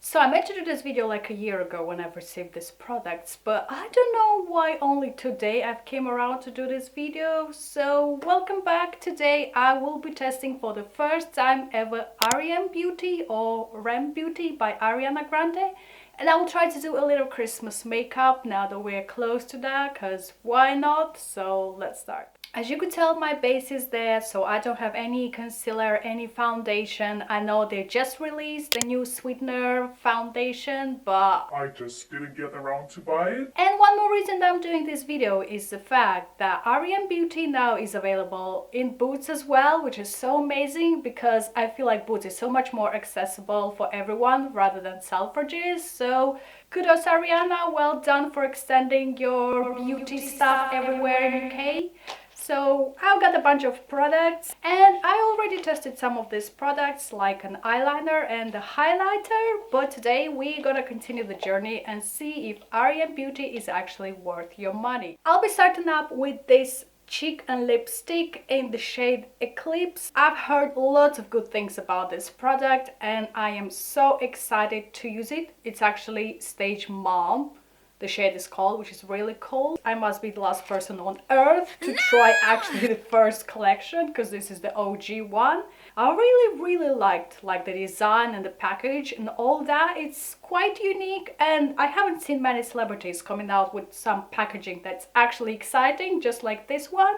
So I meant to do this video like a year ago when I received these products, but I don't know why only today I've came around to do this video. So welcome back. Today I will be testing for the first time ever r.e.m Beauty or r.e.m Beauty by Ariana Grande. And I will try to do a little Christmas makeup now that we're close to that, because why not? So let's start. As you could tell, my base is there, so I don't have any concealer, any foundation. I know they just released the new sweetener foundation, but I just didn't get around to buy it. And one more reason that I'm doing this video is the fact that r.e.m Beauty now is available in Boots as well, which is so amazing because I feel like Boots is so much more accessible for everyone rather than Selfridges. So kudos Ariana, well done for extending your beauty stuff everywhere in UK. So I've got a bunch of products and I already tested some of these products like an eyeliner and a highlighter, but today we're gonna continue the journey and see if r.e.m Beauty is actually worth your money. I'll be starting up with this cheek and lipstick in the shade Eclipse. I've heard lots of good things about this product and I am so excited to use it. It's actually Stage Mom. The shade is called, which is really cool. I must be the last person on earth to try actually the first collection, because this is the OG one. I really liked the design and the package and all that. It's quite unique and I haven't seen many celebrities coming out with some packaging that's actually exciting, just like this one.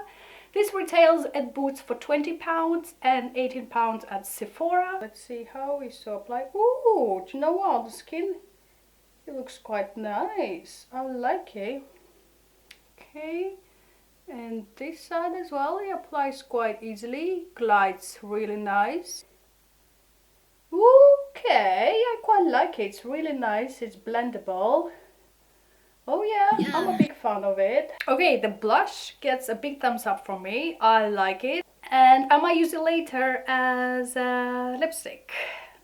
This retails at Boots for £20 and £18 at Sephora. Let's see how we so apply. Ooh, do you know what? The skin, it looks quite nice. I like it. Okay, and this side as well, it applies quite easily, glides really nice. Okay, I quite like it. It's really nice. It's blendable. Oh yeah, I'm a big fan of it. Okay, the blush gets a big thumbs up from me. I like it, and I might use it later as a lipstick.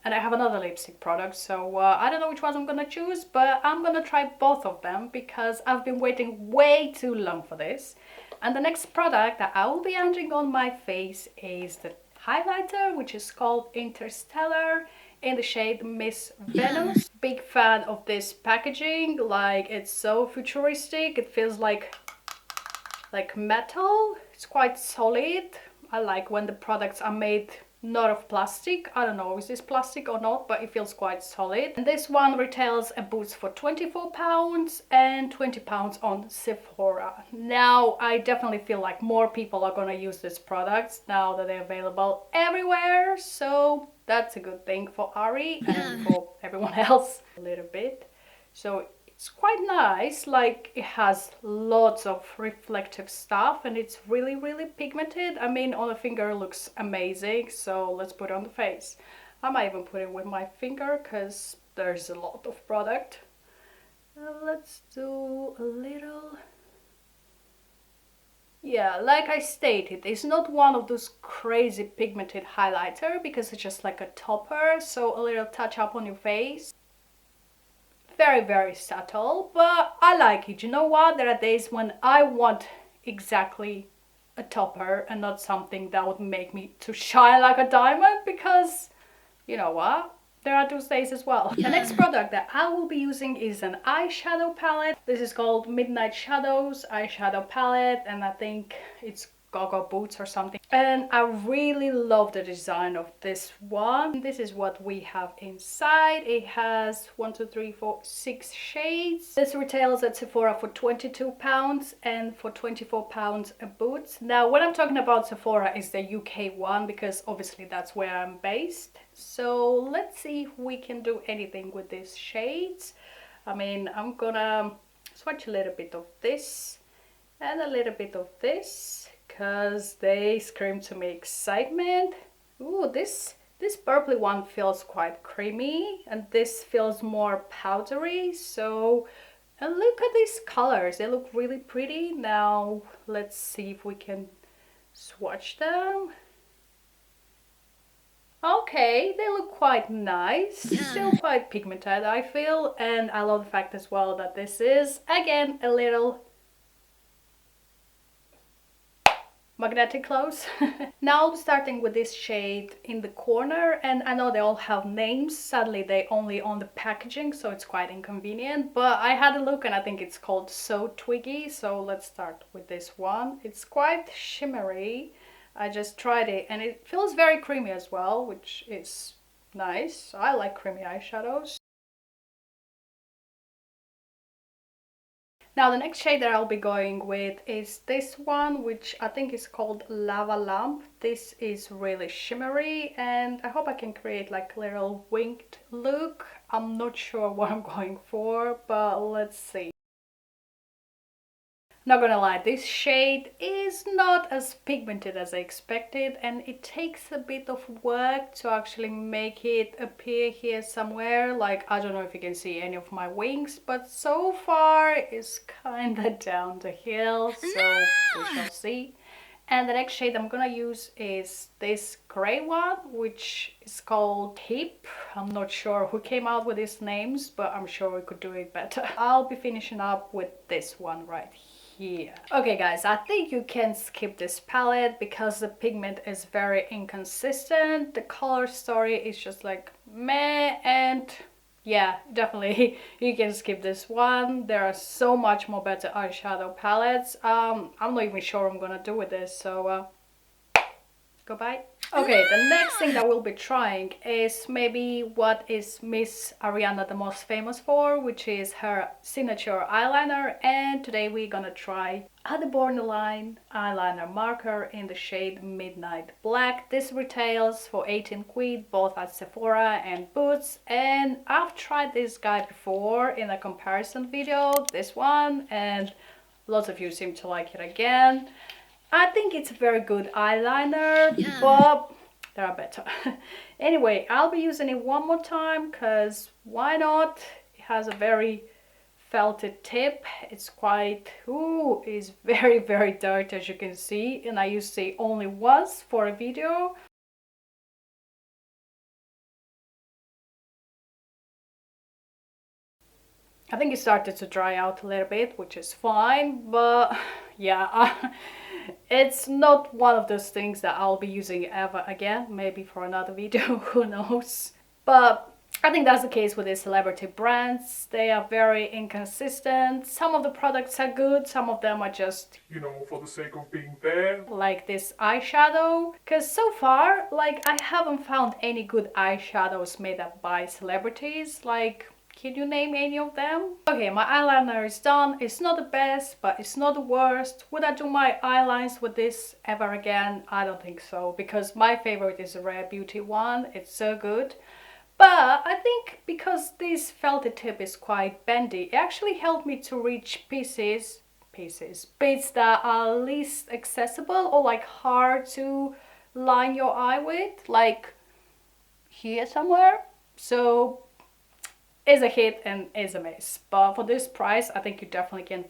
And I have another lipstick product, so I don't know which one I'm gonna choose, but I'm gonna try both of them because I've been waiting way too long for this. And the next product that I will be using on my face is the highlighter, which is called Interstellar in the shade Miss Venus. Big fan of this packaging, like it's so futuristic, it feels like metal. It's quite solid. I like when the products are made not of plastic. I don't know, is this plastic or not, but it feels quite solid. And this one retails at Boots for £24 and £20 on Sephora. Now I definitely feel like more people are gonna use these products now that they're available everywhere, so that's a good thing for Ari and for everyone else a little bit. So it's quite nice, like it has lots of reflective stuff and it's really pigmented. I mean, on the finger it looks amazing, so let's put it on the face. I might even put it with my finger because there's a lot of product. Let's do a little. Yeah, like I stated, it's not one of those crazy pigmented highlighter because it's just like a topper, so a little touch up on your face. Very subtle, but I like it. You know what? There are days when I want exactly a topper and not something that would make me to shine like a diamond, because you know what? There are those days as well. The next product that I will be using is an eyeshadow palette. This is called Midnight Shadows eyeshadow palette and I think it's Go-Go Boots or something. And I really love the design of this one. This is what we have inside. It has 6 shades. This retails at Sephora for £22 and for £24 at Boots. Now when I'm talking about Sephora, is the UK one because obviously that's where I'm based. So let's see if we can do anything with these shades. I mean, I'm gonna swatch a little bit of this and a little bit of this, because they scream to me excitement. Ooh, this purpley one feels quite creamy and this feels more powdery. So, and look at these colors, they look really pretty. Now let's see if we can swatch them. Okay, they look quite nice, still quite pigmented I feel, and I love the fact as well that this is again a little magnetic clothes. Now I'm starting with this shade in the corner, and I know they all have names. Sadly, they only on the packaging, so it's quite inconvenient, but I had a look and I think it's called So Twiggy. So let's start with this one. It's quite shimmery. I just tried it and it feels very creamy as well, which is nice. I like creamy eyeshadows. Now the next shade that I'll be going with is this one, which I think is called Lava Lamp. This is really shimmery and I hope I can create like a little winged look. I'm not sure what I'm going for, but let's see. Not gonna lie, this shade is not as pigmented as I expected, and it takes a bit of work to actually make it appear here somewhere. Like, I don't know if you can see any of my wings, but so far it's kinda down the hill, so we shall see. And the next shade I'm gonna use is this gray one, which is called Hip. I'm not sure who came out with these names, but I'm sure we could do it better. I'll be finishing up with this one right here. Okay guys, I think you can skip this palette because the pigment is very inconsistent. The color story is just like meh, and yeah, definitely you can skip this one. There are so much more better eyeshadow palettes. I'm not even sure what I'm gonna do with this, so goodbye. Okay, the next thing that we'll be trying is maybe what is Miss Ariana the most famous for, which is her signature eyeliner, and today we're gonna try a Borderline eyeliner marker in the shade Midnight Black. This retails for 18 quid both at Sephora and Boots, and I've tried this guy before in a comparison video, this one, and lots of you seem to like it again. I think it's a very good eyeliner, but there are better. Anyway, I'll be using it one more time because why not? It has a very felted tip. It's quite, ooh, it's very, very dark as you can see, and I used it only once for a video. I think it started to dry out a little bit, which is fine, but yeah, it's not one of those things that I'll be using ever again, maybe for another video, who knows. But I think that's the case with these celebrity brands. They are very inconsistent. Some of the products are good, some of them are just, You know, for the sake of being there. like this eyeshadow. Because so far, like, I haven't found any good eyeshadows made up by celebrities. Like, can you name any of them? Okay, my eyeliner is done. It's not the best, but it's not the worst. Would I do my eyelines with this ever again? I don't think so, because my favorite is the Rare Beauty one. It's so good. But I think because this felted tip is quite bendy, it actually helped me to reach bits that are least accessible or like hard to line your eye with, like here somewhere. So is a hit and is a miss, but for this price I think you definitely can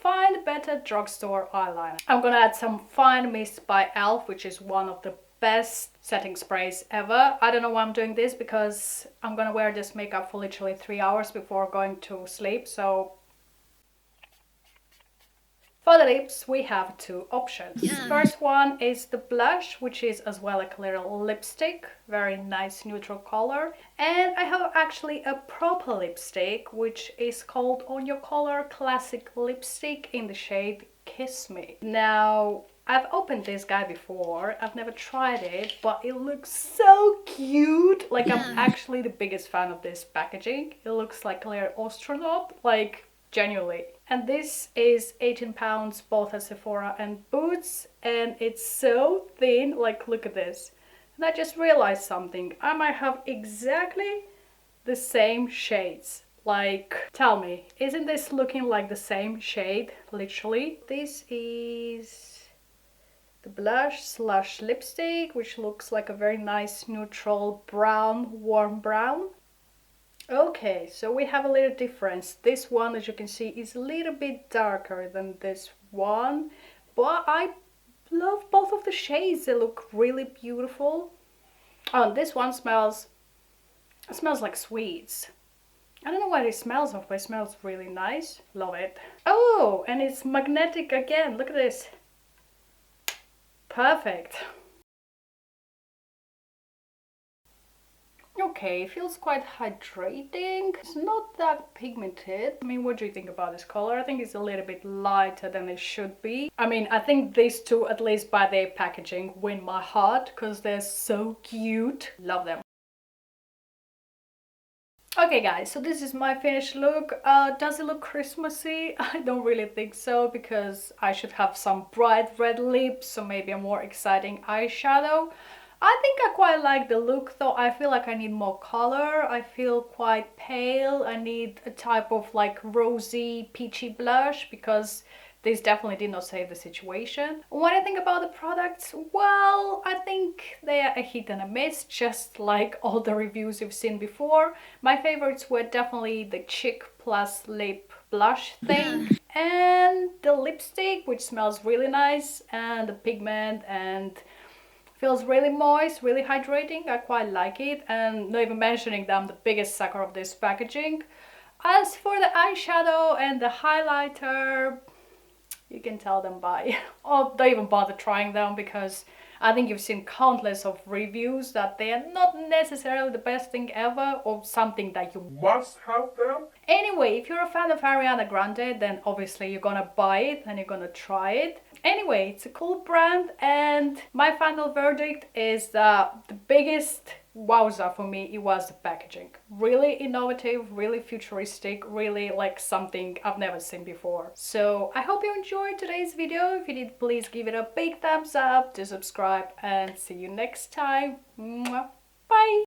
find better drugstore eyeliner. I'm gonna add some Fine Mist by e.l.f., which is one of the best setting sprays ever. I don't know why I'm doing this, because I'm gonna wear this makeup for literally 3 hours before going to sleep. So for the lips, we have two options. First one is the blush, which is as well a clear lipstick, very nice neutral color. And I have actually a proper lipstick, which is called On Your Color Classic Lipstick in the shade Kiss Me. Now, I've opened this guy before, I've never tried it, but it looks so cute. Like, I'm actually the biggest fan of this packaging. It looks like a little astronaut, like, genuinely. And this is £18 both at Sephora and Boots, and it's so thin, like, look at this. And I just realized something, I might have exactly the same shades. Like, tell me, isn't this looking like the same shade, literally? This is the blush slash lipstick, which looks like a very nice neutral brown, warm brown. Okay, so we have a little difference. This one, as you can see, is a little bit darker than this one, but I love both of the shades. They look really beautiful. Oh, this one smells like sweets. I don't know what it smells of, but it smells really nice. Love it. Oh, and it's magnetic again. Look at this. Perfect. Okay, it feels quite hydrating. It's not that pigmented. I mean, what do you think about this color? I think it's a little bit lighter than it should be. I mean, I think these two, at least by their packaging, win my heart because they're so cute. Love them. Okay guys, so this is my finished look. Does it look Christmassy? I don't really think so because I should have some bright red lips, so maybe a more exciting eyeshadow. I think I quite like the look though. I feel like I need more color. I feel quite pale. I need a type of like rosy peachy blush because this definitely did not save the situation. What do I think about the products? Well, I think they are a hit and a miss, just like all the reviews you've seen before. My favorites were definitely the Chick Plus Lip Blush thing and the lipstick, which smells really nice, and the pigment and feels really moist, really hydrating. I quite like it, and not even mentioning that I'm the biggest sucker of this packaging. As for the eyeshadow and the highlighter, you can tell them bye. Or don't even bother trying them because I think you've seen countless of reviews that they are not necessarily the best thing ever or something that you Must have them. Anyway, if you're a fan of Ariana Grande, then obviously you're gonna buy it and you're gonna try it. Anyway, it's a cool brand, and my final verdict is that the biggest wowza for me, it was the packaging. Really innovative, really futuristic, really like something I've never seen before. So I hope you enjoyed today's video. If you did, please give it a big thumbs up, to subscribe, and see you next time. Mwah. Bye!